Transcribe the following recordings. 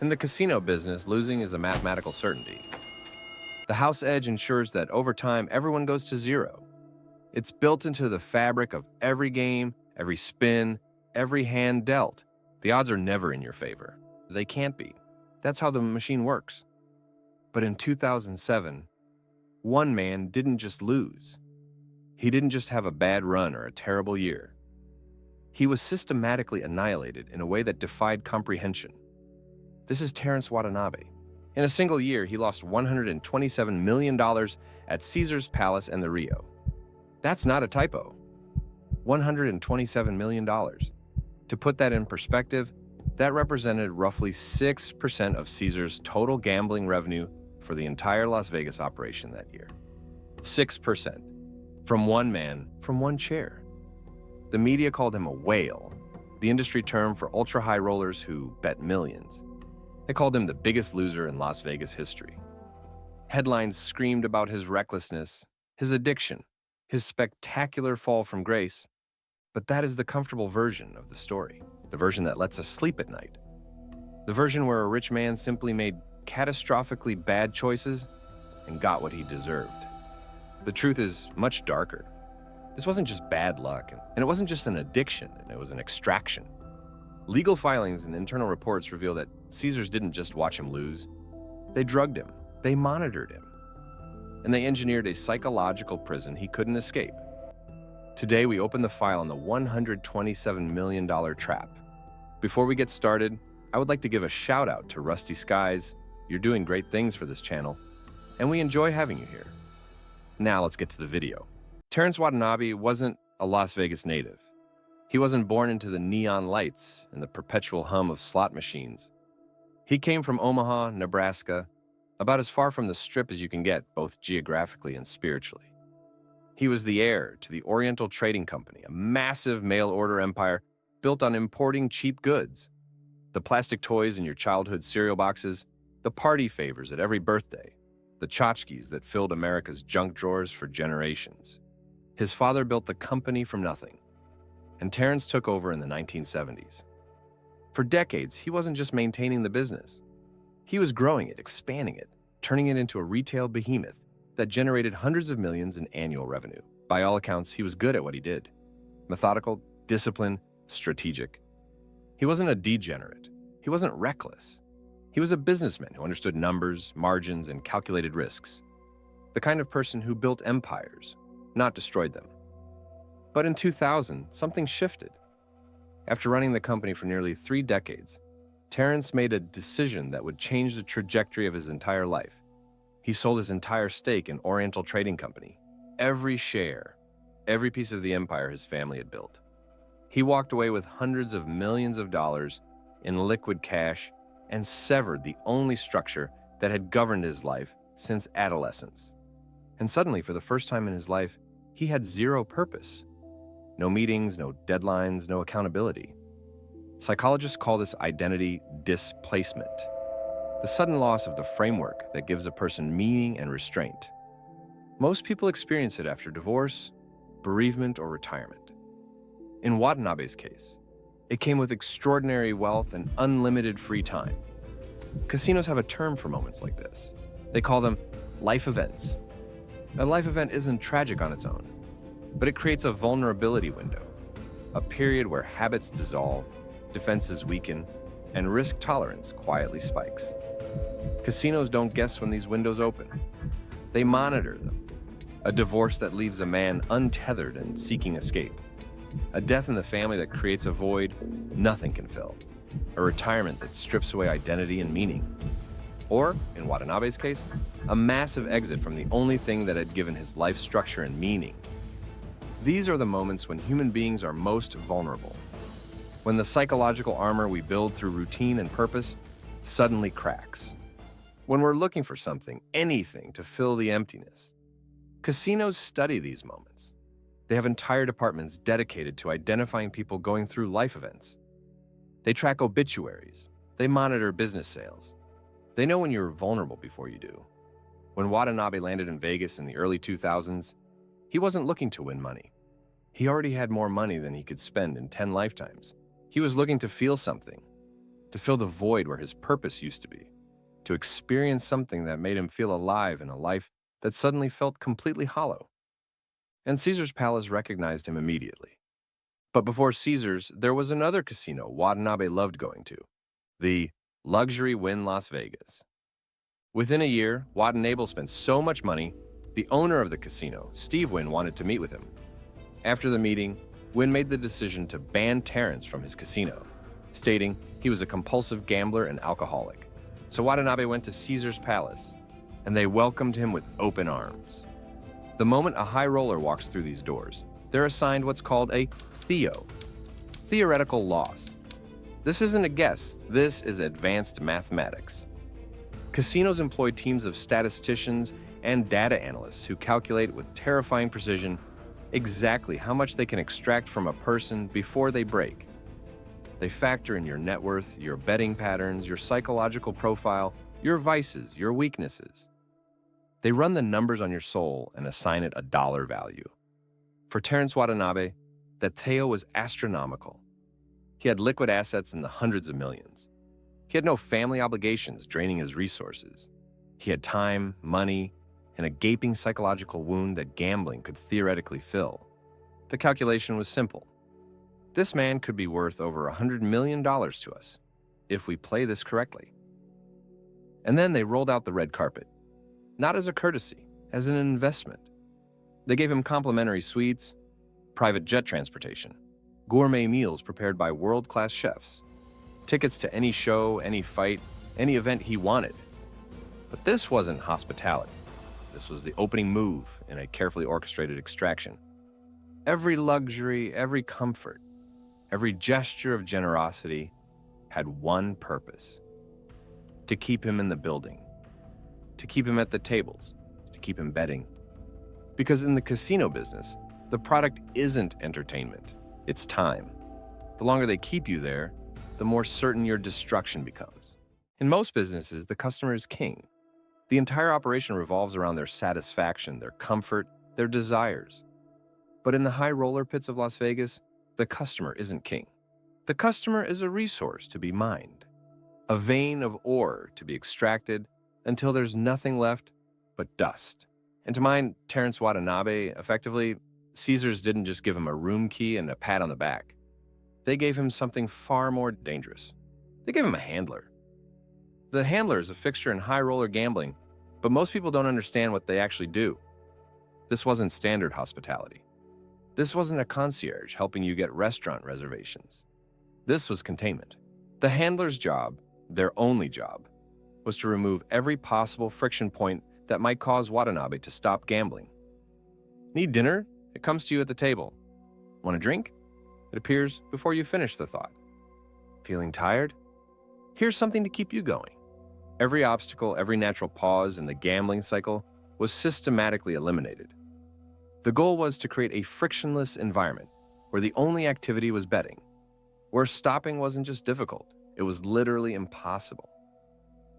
In the casino business, losing is a mathematical certainty. The house edge ensures that over time, everyone goes to zero. It's built into the fabric of every game, every spin, every hand dealt. The odds are never in your favor. They can't be. That's how the machine works. But in 2007, one man didn't just lose. He didn't just have a bad run or a terrible year. He was systematically annihilated in a way that defied comprehension. This is Terrance Watanabe. In a single year, he lost $127 million at Caesar's Palace and the Rio. That's not a typo. $127 million. To put that in perspective, that represented roughly 6% of Caesar's total gambling revenue for the entire Las Vegas operation that year. 6%. From one man, from one chair. The media called him a whale, the industry term for ultra-high rollers who bet millions. They called him the biggest loser in Las Vegas history. Headlines screamed about his recklessness, his addiction, his spectacular fall from grace. But that is the comfortable version of the story, the version that lets us sleep at night. The version where a rich man simply made catastrophically bad choices and got what he deserved. The truth is much darker. This wasn't just bad luck, and it wasn't just an addiction, and it was an extraction. Legal filings and internal reports reveal that Caesars didn't just watch him lose. They drugged him, they monitored him, and they engineered a psychological prison he couldn't escape. Today, we open the file on the $127 million trap. Before we get started, I would like to give a shout out to Rusty Skies. You're doing great things for this channel, and we enjoy having you here. Now let's get to the video. Terrance Watanabe wasn't a Las Vegas native. He wasn't born into the neon lights and the perpetual hum of slot machines. He came from Omaha, Nebraska, about as far from the Strip as you can get, both geographically and spiritually. He was the heir to the Oriental Trading Company, a massive mail-order empire built on importing cheap goods. The plastic toys in your childhood cereal boxes, the party favors at every birthday, the tchotchkes that filled America's junk drawers for generations. His father built the company from nothing, and Terrance took over in the 1970s. For decades, he wasn't just maintaining the business. He was growing it, expanding it, turning it into a retail behemoth that generated hundreds of millions in annual revenue. By all accounts, he was good at what he did. Methodical, disciplined, strategic. He wasn't a degenerate. He wasn't reckless. He was a businessman who understood numbers, margins, and calculated risks. The kind of person who built empires, not destroyed them. But in 2000, something shifted. After running the company for nearly 3 decades, Terrance made a decision that would change the trajectory of his entire life. He sold his entire stake in Oriental Trading Company, every share, every piece of the empire his family had built. He walked away with hundreds of millions of dollars in liquid cash and severed the only structure that had governed his life since adolescence. And suddenly, for the first time in his life, he had zero purpose. No meetings, no deadlines, no accountability. Psychologists call this identity displacement, the sudden loss of the framework that gives a person meaning and restraint. Most people experience it after divorce, bereavement, or retirement. In Watanabe's case, it came with extraordinary wealth and unlimited free time. Casinos have a term for moments like this. They call them life events. A life event isn't tragic on its own, but it creates a vulnerability window, a period where habits dissolve, defenses weaken, and risk tolerance quietly spikes. Casinos don't guess when these windows open. They monitor them. A divorce that leaves a man untethered and seeking escape. A death in the family that creates a void nothing can fill. A retirement that strips away identity and meaning. Or, in Watanabe's case, a massive exit from the only thing that had given his life structure and meaning. These are the moments when human beings are most vulnerable. When the psychological armor we build through routine and purpose suddenly cracks. When we're looking for something, anything, to fill the emptiness. Casinos study these moments. They have entire departments dedicated to identifying people going through life events. They track obituaries. They monitor business sales. They know when you're vulnerable before you do. When Watanabe landed in Vegas in the early 2000s, he wasn't looking to win money. He already had more money than he could spend in 10 lifetimes. He was looking to feel something. to fill the void where his purpose used to be, to experience something that made him feel alive in a life that suddenly felt completely hollow. And Caesar's Palace recognized him immediately. But before Caesar's, there was another casino Watanabe loved going to, the Luxury Wynn Las Vegas. Within a year, Watanabe spent so much money, the owner of the casino, Steve Wynn, wanted to meet with him. After the meeting, Wynn made the decision to ban Terrance from his casino, stating he was a compulsive gambler and alcoholic. So Watanabe went to Caesar's Palace, and they welcomed him with open arms. The moment a high roller walks through these doors, they're assigned what's called a theoretical loss. This isn't a guess, this is advanced mathematics. Casinos employ teams of statisticians and data analysts who calculate with terrifying precision exactly how much they can extract from a person before they break. They factor in your net worth, your betting patterns, your psychological profile, your vices, your weaknesses. They run the numbers on your soul and assign it a dollar value. For Terrance Watanabe, that Theo was astronomical. He had liquid assets in the hundreds of millions. He had no family obligations draining his resources. He had time, money, and a gaping psychological wound that gambling could theoretically fill. The calculation was simple. This man could be worth over $100 million to us if we play this correctly. And then they rolled out the red carpet, not as a courtesy, as an investment. They gave him complimentary suites, private jet transportation, gourmet meals prepared by world-class chefs, tickets to any show, any fight, any event he wanted. But this wasn't hospitality. This was the opening move in a carefully orchestrated extraction. Every luxury, every comfort, every gesture of generosity had one purpose: to keep him in the building, to keep him at the tables, to keep him betting. Because in the casino business, the product isn't entertainment, it's time. The longer they keep you there, the more certain your destruction becomes. In most businesses, the customer is king. The entire operation revolves around their satisfaction, their comfort, their desires. But in the high roller pits of Las Vegas, the customer isn't king. The customer is a resource to be mined, a vein of ore to be extracted until there's nothing left but dust. And to mine Terrance Watanabe, effectively, Caesars didn't just give him a room key and a pat on the back. They gave him something far more dangerous. They gave him a handler. The handler is a fixture in high roller gambling, but most people don't understand what they actually do. This wasn't standard hospitality. This wasn't a concierge helping you get restaurant reservations. This was containment. The handler's job, their only job, was to remove every possible friction point that might cause Watanabe to stop gambling. Need dinner? It comes to you at the table. Want a drink? It appears before you finish the thought. Feeling tired? Here's something to keep you going. Every obstacle, every natural pause in the gambling cycle was systematically eliminated. The goal was to create a frictionless environment where the only activity was betting, where stopping wasn't just difficult, it was literally impossible.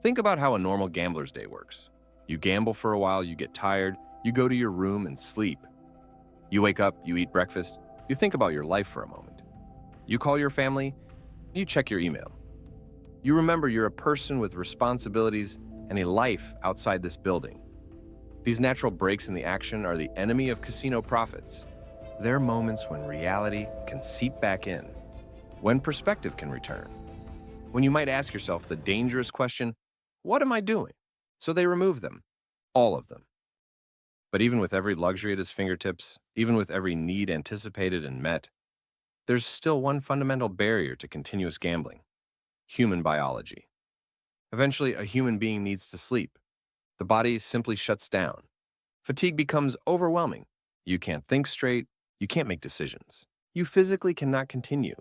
Think about how a normal gambler's day works. You gamble for a while, you get tired, you go to your room and sleep. You wake up, you eat breakfast, you think about your life for a moment. You call your family, you check your email. You remember you're a person with responsibilities and a life outside this building. These natural breaks in the action are the enemy of casino profits. They're moments when reality can seep back in, when perspective can return, when you might ask yourself the dangerous question, what am I doing? So they remove them, all of them. But even with every luxury at his fingertips, even with every need anticipated and met, there's still one fundamental barrier to continuous gambling: human biology. Eventually, a human being needs to sleep. The body simply shuts down. Fatigue becomes overwhelming. You can't think straight. You can't make decisions. You physically cannot continue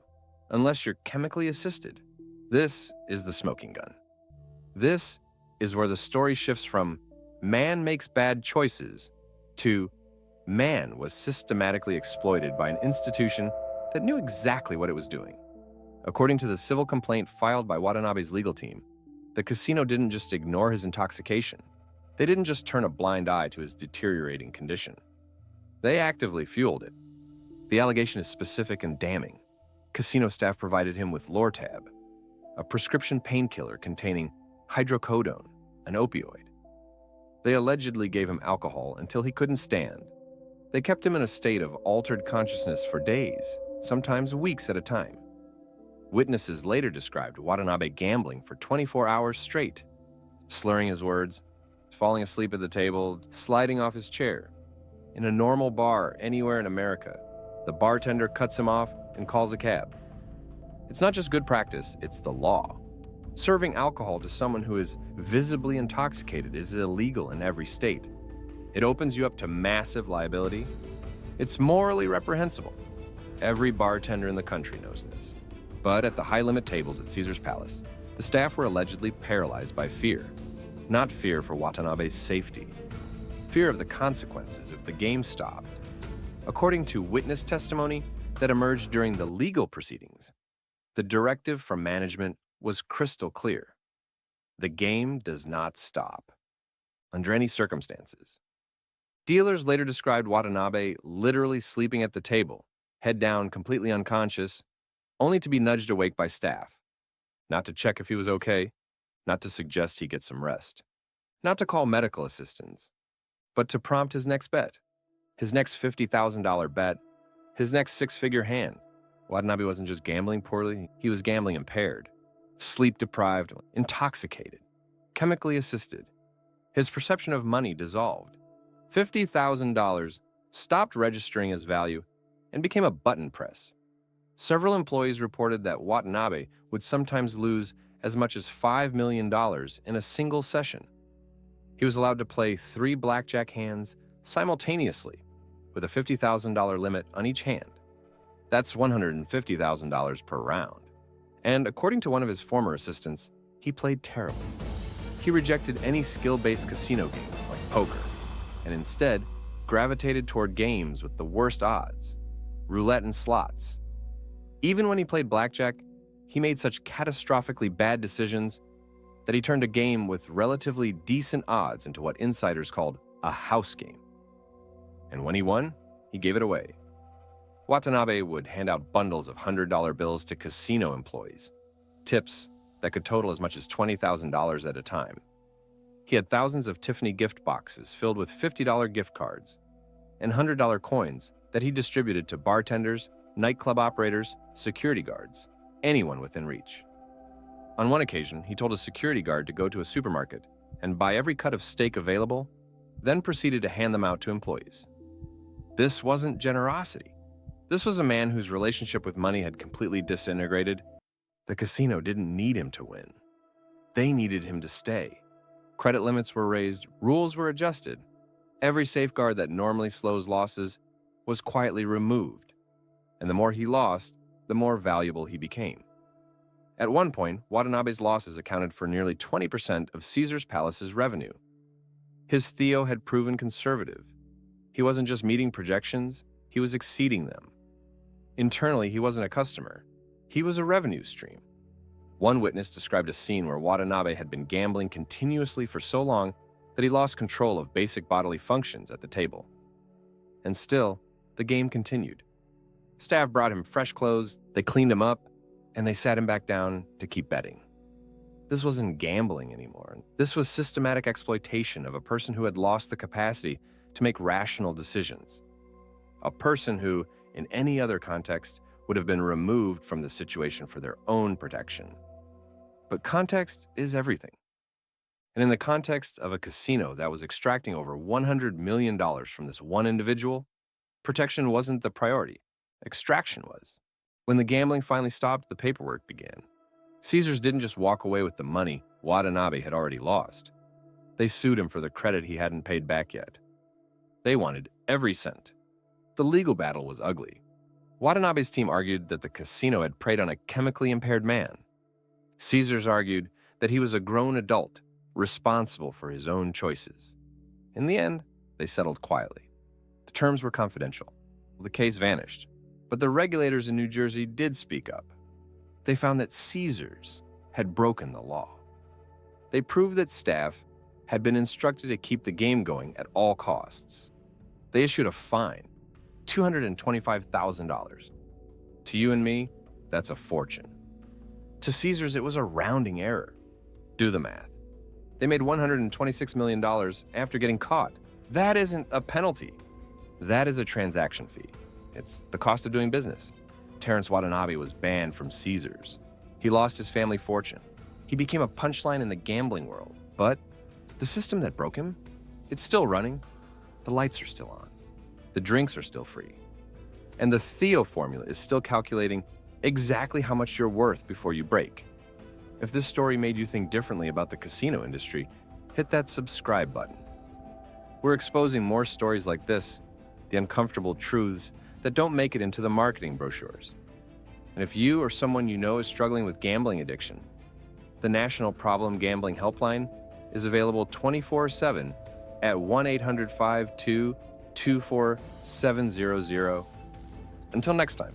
unless you're chemically assisted. This is the smoking gun. This is where the story shifts from man makes bad choices to man was systematically exploited by an institution that knew exactly what it was doing. According to the civil complaint filed by Watanabe's legal team, the casino didn't just ignore his intoxication. They didn't just turn a blind eye to his deteriorating condition. They actively fueled it. The allegation is specific and damning. Casino staff provided him with Lortab, a prescription painkiller containing hydrocodone, an opioid. They allegedly gave him alcohol until he couldn't stand. They kept him in a state of altered consciousness for days, sometimes weeks at a time. Witnesses later described Watanabe gambling for 24 hours straight, slurring his words, falling asleep at the table, sliding off his chair. In a normal bar anywhere in America, the bartender cuts him off and calls a cab. It's not just good practice, it's the law. Serving alcohol to someone who is visibly intoxicated is illegal in every state. It opens you up to massive liability. It's morally reprehensible. Every bartender in the country knows this. But at the high-limit tables at Caesar's Palace, the staff were allegedly paralyzed by fear. Not fear for Watanabe's safety. Fear of the consequences if the game stopped. According to witness testimony that emerged during the legal proceedings, the directive from management was crystal clear. The game does not stop, under any circumstances. Dealers later described Watanabe literally sleeping at the table, head down, completely unconscious, only to be nudged awake by staff. Not to check if he was okay, not to suggest he get some rest, not to call medical assistance, but to prompt his next bet, his next $50,000 bet, his next six-figure hand. Watanabe wasn't just gambling poorly, he was gambling impaired, sleep-deprived, intoxicated, chemically assisted. His perception of money dissolved. $50,000 stopped registering as value and became a button press. Several employees reported that Watanabe would sometimes lose as much as $5 million in a single session. He was allowed to play 3 blackjack hands simultaneously, with a $50,000 limit on each hand. That's $150,000 per round. And according to one of his former assistants, he played terribly. He rejected any skill-based casino games like poker, and instead gravitated toward games with the worst odds, roulette and slots. Even when he played blackjack, he made such catastrophically bad decisions that he turned a game with relatively decent odds into what insiders called a house game. And when he won, he gave it away. Watanabe would hand out bundles of $100 bills to casino employees, tips that could total as much as $20,000 at a time. He had thousands of Tiffany gift boxes filled with $50 gift cards and $100 coins that he distributed to bartenders, nightclub operators, security guards, anyone within reach. On one occasion, he told a security guard to go to a supermarket and buy every cut of steak available, then proceeded to hand them out to employees. This wasn't generosity. This was a man whose relationship with money had completely disintegrated. The casino didn't need him to win. They needed him to stay. Credit limits were raised, rules were adjusted. Every safeguard that normally slows losses was quietly removed. And the more he lost, the more valuable he became. At one point, Watanabe's losses accounted for nearly 20% of Caesar's Palace's revenue. His Theo had proven conservative. He wasn't just meeting projections, he was exceeding them. Internally, he wasn't a customer. He was a revenue stream. One witness described a scene where Watanabe had been gambling continuously for so long that he lost control of basic bodily functions at the table. And still, the game continued. Staff brought him fresh clothes, they cleaned him up, and they sat him back down to keep betting. This wasn't gambling anymore. This was systematic exploitation of a person who had lost the capacity to make rational decisions. A person who, in any other context, would have been removed from the situation for their own protection. But context is everything. And in the context of a casino that was extracting over $100 million from this one individual, protection wasn't the priority. Extraction was. When the gambling finally stopped, the paperwork began. Caesars didn't just walk away with the money Watanabe had already lost. They sued him for the credit he hadn't paid back yet. They wanted every cent. The legal battle was ugly. Watanabe's team argued that the casino had preyed on a chemically impaired man. Caesars argued that he was a grown adult, responsible for his own choices. In the end, they settled quietly. The terms were confidential. The case vanished. But the regulators in New Jersey did speak up. They found that Caesars had broken the law. They proved that staff had been instructed to keep the game going at all costs. They issued a fine, $225,000. To you and me, that's a fortune. To Caesars, it was a rounding error. Do the math. They made $126 million after getting caught. That isn't a penalty. That is a transaction fee. It's the cost of doing business. Terrance Watanabe was banned from Caesars. He lost his family fortune. He became a punchline in the gambling world. But the system that broke him, it's still running. The lights are still on. The drinks are still free. And the Theo formula is still calculating exactly how much you're worth before you break. If this story made you think differently about the casino industry, hit that subscribe button. We're exposing more stories like this, the uncomfortable truths that don't make it into the marketing brochures. And if you or someone you know is struggling with gambling addiction, the National Problem Gambling Helpline is available 24/7 at 1-800-52-24700. Until next time.